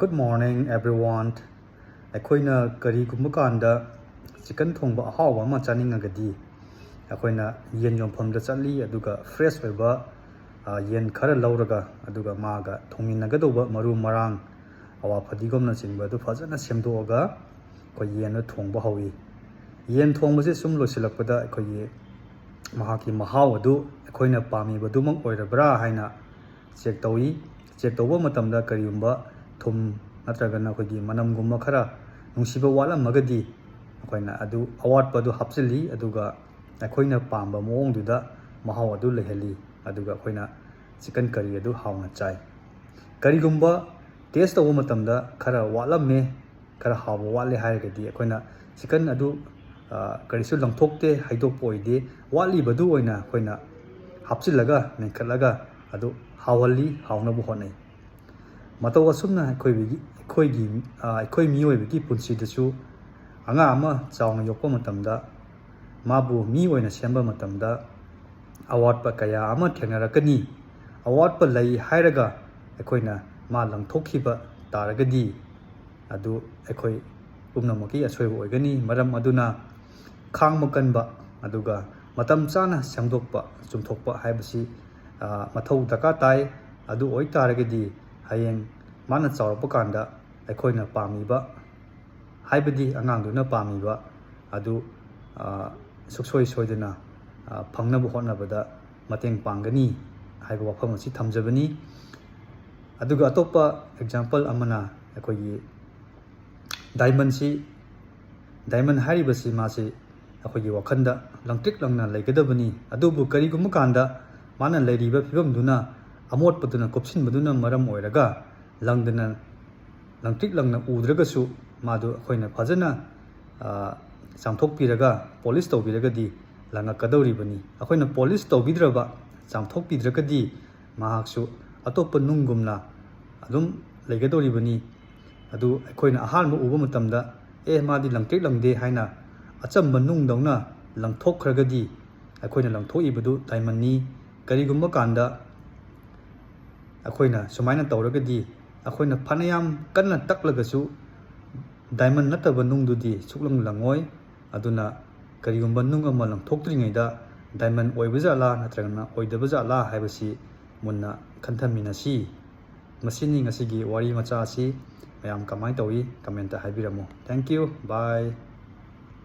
Good morning, everyone. ꯑꯩꯈꯣꯏꯅ ꯀꯔꯤꯒꯨꯝꯕ ꯀꯥꯟꯗ ꯆꯤꯀꯟ ꯊꯣꯡꯕ ꯑꯍꯥꯎꯕ ꯑꯃ ꯆꯥꯅꯤꯡꯉꯒꯗꯤ ꯑꯩꯈꯣꯏꯅ ꯌꯦꯟ ꯌꯣꯟꯐꯝꯗ ꯆꯠꯂꯤ ꯑꯗꯨꯒ ꯐ꯭ꯔꯦꯁ ꯑꯣꯏꯕ ꯌꯦꯟ ꯈꯔ ꯂꯧꯔꯒ ꯑꯗꯨꯒ ꯃꯥꯒ ꯊꯣꯡꯃꯤꯟꯅꯒꯗꯧꯕ ꯃꯔꯨ ꯃꯔꯥꯡ ꯑꯋꯥ ꯐꯗꯤꯒꯣꯝꯅꯆꯤꯡꯕ ꯑꯗꯨ ꯐꯖꯅ ꯁꯦꯝꯗꯣꯛꯑꯒ ꯑꯩꯈꯣꯏ ꯌꯦꯟꯗꯣ ꯊꯣꯡꯕ ꯍꯧꯏ. ꯌꯦꯟ ꯊꯣꯡꯕꯁꯦ ꯁꯨꯝ ꯂꯣꯏꯁꯤꯜꯂꯛꯄꯗ ꯑꯩꯈꯣꯏꯒꯤ ꯃꯍꯥꯛꯀꯤ ꯃꯍꯥꯎ ꯑꯗꯨ ꯑꯩꯈꯣꯏꯅ ꯄꯥꯝꯃꯤꯕꯗꯨꯃꯛ ꯑꯣꯏꯔꯕ꯭ꯔꯥ ꯍꯥꯏꯅ ꯆꯦꯛ ꯇꯧꯏ. ꯆꯦꯛ ꯇꯧꯕ ꯃꯇꯝꯗ ꯀꯔꯤꯒꯨꯝꯕ ꯊꯨꯝ ꯅꯠꯇ꯭ꯔꯒꯅ ꯑꯩꯈꯣꯏꯒꯤ ꯃꯅꯝꯒꯨꯝꯕ ꯈꯔ ꯅꯨꯡꯁꯤꯕ ꯋꯥꯠꯂꯝꯃꯒꯗꯤ ꯑꯩꯈꯣꯏꯅ ꯑꯗꯨ ꯑꯋꯥꯠꯄ ꯑꯗꯨ ꯍꯥꯞꯆꯤꯜꯂꯤ ꯑꯗꯨꯒ ꯑꯩꯈꯣꯏꯅ ꯄꯥꯝꯕ ꯃꯑꯣꯡꯗꯨꯗ ꯃꯍꯥꯎ ꯑꯗꯨ ꯂꯩꯍꯜꯂꯤ ꯑꯗꯨꯒ ꯑꯩꯈꯣꯏꯅ ꯆꯤꯀꯟ ꯀꯔꯤ ꯑꯗꯨ ꯍꯥꯎꯅ ꯆꯥꯏ. ꯀꯔꯤꯒꯨꯝꯕ ꯇꯦꯁ ꯇꯧꯕ ꯃꯇꯝꯗ ꯈꯔ ꯋꯥꯠꯂꯝꯃꯦ, ꯈꯔ ꯍꯥꯎꯕ ꯋꯥꯠꯂꯦ ꯍꯥꯏꯔꯒꯗꯤ ꯑꯩꯈꯣꯏꯅ ꯆꯤꯀꯟ ꯑꯗꯨ ꯀꯔꯤꯁꯨ ꯂꯪꯊꯣꯛꯇꯦ, ꯍꯩꯗꯣꯛꯄ ꯑꯣꯏꯗꯦ. ꯋꯥꯠꯂꯤꯕꯗꯨ ꯑꯣꯏꯅ ꯑꯩꯈꯣꯏꯅ ꯍꯥꯞꯆꯤꯜꯂꯒ ꯃꯦꯟꯈꯠꯂꯒ ꯑꯗꯨ ꯍꯥꯎꯍꯜꯂꯤ, ꯍꯥꯎꯅꯕ ꯍꯣꯠꯅꯩ. ꯃꯇꯧ ꯑꯁꯨꯝꯅ ꯑꯩꯈꯣꯏ ꯃꯤꯑꯣꯏꯕꯒꯤ ꯄꯨꯟꯁꯤꯗꯁꯨ ꯑꯉꯥꯡ ꯑꯃ ꯆꯥꯎꯅ ꯌꯣꯛꯄ ꯃꯇꯝꯗ ꯃꯥꯕꯨ ꯃꯤ ꯑꯣꯏꯅ ꯁꯦꯝꯕ ꯃꯇꯝꯗ ꯑꯋꯥꯠꯄ ꯀꯌꯥ ꯑꯃ ꯊꯦꯡꯅꯔꯛꯀꯅꯤ. ꯑꯋꯥꯠꯄ ꯂꯩ ꯍꯥꯏꯔꯒ ꯑꯩꯈꯣꯏꯅ ꯃꯥ ꯂꯪꯊꯣꯛꯈꯤꯕ ꯇꯥꯔꯒꯗꯤ ꯑꯗꯨ ꯑꯩꯈꯣই ꯄꯨꯝꯅꯃꯛꯀꯤ ꯑꯁꯣꯏꯕ ꯑꯣꯏꯒꯅꯤ. ꯃꯔꯝ ꯑꯗꯨꯅ ꯈꯥꯡꯕ ꯀꯟꯕ ꯑꯗꯨꯒ ꯃꯇꯝ ꯆꯥꯅ ꯁꯦꯝꯗꯣꯛꯄ, ꯆꯨꯝꯊꯣꯛꯄ ꯍꯥꯏꯕꯁꯤ ꯃꯊꯧ ꯗꯔꯀꯥꯔ ꯇꯥꯏ. ꯑꯗꯨ ꯑꯣꯏꯇꯥꯔꯒꯗꯤ ꯍꯌꯦꯡ ꯃꯥꯅ ꯆꯥꯎꯔꯛꯄ ꯀꯥꯟꯗ ꯑꯩꯈꯣꯏꯅ ꯄꯥꯝꯃꯤꯕ ꯍꯥꯏꯕꯗꯤ ꯑꯉꯥꯡꯗꯨꯅ ꯄꯥꯝꯃꯤꯕ ꯑꯗꯨ ꯁꯨꯡꯁꯣꯏ ꯁꯣꯏꯗꯅ ꯐꯪꯅꯕ ꯍꯣꯠꯅꯕꯗ ꯃꯇꯦꯡ ꯄꯥꯡꯒꯅꯤ ꯍꯥꯏꯕ ꯋꯥꯐꯝ ꯑꯁꯤ ꯊꯝꯖꯕꯅꯤ. ꯑꯗꯨꯒ ꯑꯇꯣꯞꯄ ꯑꯦꯛꯖꯥꯝꯄꯜ ꯑꯃꯅ ꯑꯩꯈꯣꯏꯒꯤ ꯗꯥꯏꯃꯟ ꯍꯥꯏꯔꯤꯕꯁꯤ ꯃꯥꯁꯤ ꯑꯩꯈꯣꯏꯒꯤ ꯋꯥꯈꯜꯗ ꯂꯪꯇ꯭ꯔꯤꯛ ꯂꯪꯅ ꯂꯩꯒꯗꯕꯅꯤ. ꯑꯗꯨꯕꯨ ꯀꯔꯤꯒꯨꯝꯕ ꯀꯥꯟꯗ ꯃꯥꯅ ꯂꯩꯔꯤꯕ ꯐꯤꯕꯝꯗꯨꯅ ꯑꯃꯣꯠꯄꯗꯨꯅ ꯀꯨꯞꯁꯤꯟꯕꯗꯨꯅ ꯃꯔꯝ ꯑꯣꯏꯔꯒ ꯂꯪꯇ꯭ꯔꯤꯛ ꯂꯪꯅ ꯎꯗ꯭ꯔꯒꯁꯨ ꯃꯥꯗꯨ ꯑꯩꯈꯣꯏꯅ ꯐꯖꯅ ꯆꯥꯝꯊꯣꯛꯄꯤꯔꯒ ꯄꯣꯂꯤꯁ ꯇꯧꯕꯤꯔꯒꯗꯤ ꯂꯪꯉꯛꯀꯗꯧꯔꯤꯕꯅꯤ. ꯑꯩꯈꯣꯏꯅ ꯄꯣꯂꯤꯁ ꯇꯧꯕꯤꯗ꯭ꯔꯕ, ꯆꯥꯝꯊꯣꯛꯄꯤꯗ꯭ꯔꯒꯗꯤ ꯃꯍꯥꯛꯁꯨ ꯑꯇꯣꯞꯄ ꯅꯨꯡꯒꯨꯝꯅ ꯑꯗꯨꯝ ꯂꯩꯒꯗꯧꯔꯤꯕꯅꯤ. ꯑꯗꯨ ꯑꯩꯈꯣꯏꯅ ꯑꯍꯥꯟꯕ ꯎꯕ ꯃꯇꯝꯗ ꯃꯥꯗꯤ ꯂꯪꯇ꯭ꯔꯤꯛ ꯂꯪꯗꯦ ꯍꯥꯏꯅ ꯑꯆꯝꯕ ꯅꯨꯡꯗꯧꯅ ꯂꯪꯊꯣꯛꯈ꯭ꯔꯒꯗꯤ ꯑꯩꯈꯣꯏꯅ ꯂꯪꯊꯣꯛꯏꯕꯗꯨ ꯗꯥꯏꯃꯟꯅꯤ. ꯀꯔꯤꯒꯨꯝꯕ ꯀꯥꯟꯗ ꯑꯩꯈꯣꯏꯅ ꯁꯨꯃꯥꯏꯅ ꯇꯧꯔꯒꯗꯤ ꯑꯩꯈꯣꯏꯅ ꯐꯅꯌꯥꯝ ꯀꯟꯅ ꯇꯛꯂꯒꯁꯨ ꯗꯥꯏꯃꯟ ꯅꯠꯇꯕ ꯅꯨꯡꯗꯨꯗꯤ ꯁꯨꯛꯂꯪ ꯂꯪꯉꯣꯏ. ꯑꯗꯨꯅ ꯀꯔꯤꯒꯨꯝꯕ ꯅꯨꯡ ꯑꯃ ꯂꯪꯊꯣꯛꯇ꯭ꯔꯤꯉꯩꯗ ꯗꯥꯏꯃꯟ ꯑꯣꯏꯕ ꯖꯥꯠꯂꯥ ꯅꯠꯇ꯭ꯔꯒꯅ ꯑꯣꯏꯗꯕ ꯖꯥꯠꯂꯥ ꯍꯥꯏꯕꯁꯤ ꯃꯨꯟꯅ ꯈꯟꯊꯃꯤꯟꯅꯁꯤ. ꯃꯁꯤꯅꯤ ꯉꯁꯤꯒꯤ ꯋꯥꯔꯤ ꯃꯆꯥ ꯑꯁꯤ. ꯃꯌꯥꯝ ꯀꯃꯥꯏꯅ ꯇꯧꯏ ꯀꯃꯦꯟꯇ ꯍꯥꯏꯕꯤꯔꯝꯃꯨ. Thank you. ꯕꯥꯏ.